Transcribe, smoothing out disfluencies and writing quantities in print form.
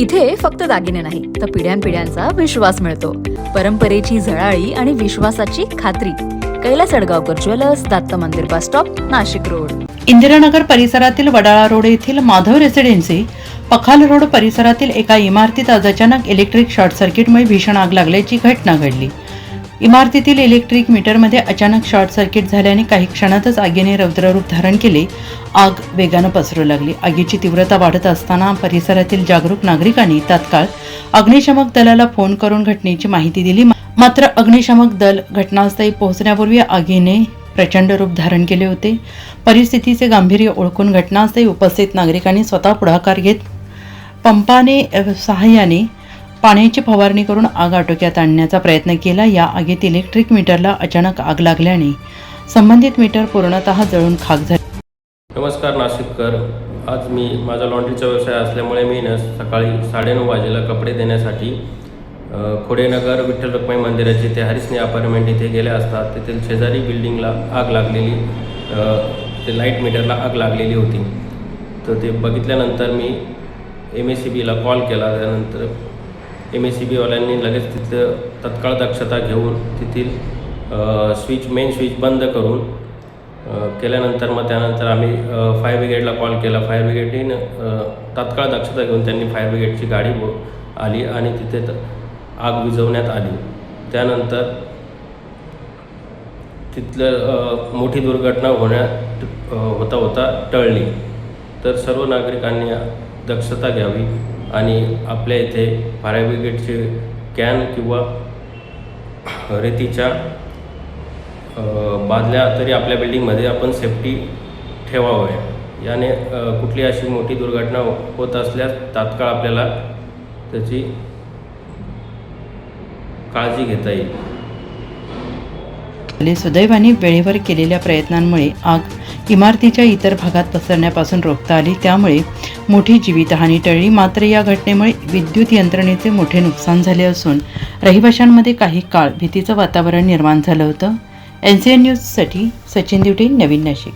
इथे फक्त दागिने नाही तर पिढ्यानपिढ्यांचा विश्वास मिळतो. परंपरेची झळाळी आणि विश्वासाची खात्री. कैलास अडगावकर ज्वेलर्स, दत्त मंदिर bus stop, Nashik road. Indiranagar परिसरातील वडाळा रोड येथील माधव रेसिडेन्सी, पखाल रोड परिसरातील एका इमारतीत आज अचानक इलेक्ट्रिक शॉर्ट सर्किटमुळे भीषण आग लागल्याची घटना घडली. इमारतीतील इलेक्ट्रिक मीटरमध्ये अचानक शॉर्ट सर्किट झाल्याने काही क्षणातच आगीने रौद्ररूप धारण केले. आग वेगानं पसरू लागली. आगीची तीव्रता वाढत असताना परिसरातील जागरूक नागरिकांनी तात्काळ अग्निशमक दलाला फोन करून घटनेची माहिती दिली. मात्र अग्निशमक दल घटनास्थळी पोहोचण्यापूर्वी आगीने प्रचंड रूप धारण केले होते. परिस्थितीचे गांभीर्य ओळखून घटनास्थळी उपस्थित नागरिकांनी स्वतः पुढाकार घेत पंपाने सहाय्याने पाण्याची फवारणी करून आग आटोक्यात आणण्याचा प्रयत्न केला. या आगीत इलेक्ट्रिक मीटरला अचानक आग लागल्याने संबंधित मीटर पूर्णतः जळून खाक झाले. नमस्कार नाशिककर. आज मी माझा लॉन्ड्रीचा व्यवसाय असल्यामुळे मी सकाळी 9:30 वाजेला कपडे देण्यासाठी खोडेनगर विठ्ठल रखुमाई मंदिराची ते हरिसनी अपार्टमेंट इथे गेले असतात तेथील शेजारी बिल्डिंगला आग लागलेली, ते लाईट मीटरला आग लागलेली होती. तर ते बघितल्यानंतर मी MACBला कॉल केला. त्यानंतर MACBवाल्यांनी लगेच तिथं तत्काळ दक्षता घेऊन तेथील मेन स्विच बंद करून केल्यानंतर मग त्यानंतर आम्ही फायर ब्रिगेडला कॉल केला. फायर ब्रिगेडने तत्काळ दक्षता घेऊन त्यांनी फायर ब्रिगेडची गाडी आली आणि तिथे आग विझवण्यात आली. त्यानंतर तिथलं मोठी दुर्घटना होता टळली. तर सर्व नागरिकांनी दक्षता घ्यावी आणि आपल्या इथे फायर ब्रिगेडचे कॅन किंवा रेतीच्या बादल्या तरी आपल्या बिल्डिंगमध्ये आपण सेफ्टी ठेवाव्या. याने कुठली अशी मोठी दुर्घटना होत असल्यास तात्काळ आपल्याला त्याची काळजी घेता येईल. सुदैवाने वेळेवर केलेल्या प्रयत्नांमुळे आग इमारतीच्या इतर भागात पसरण्यापासून रोखता आली. त्यामुळे मोठी जीवितहानी टळली. मात्र या घटनेमुळे विद्युत यंत्रणेचे मोठे नुकसान झाले असून रहिवाशांमध्ये काही काळ भीतीचं वातावरण निर्माण झालं होतं. NCN न्यूजसाठी सचिन दिवटे, नवीन नाशिक.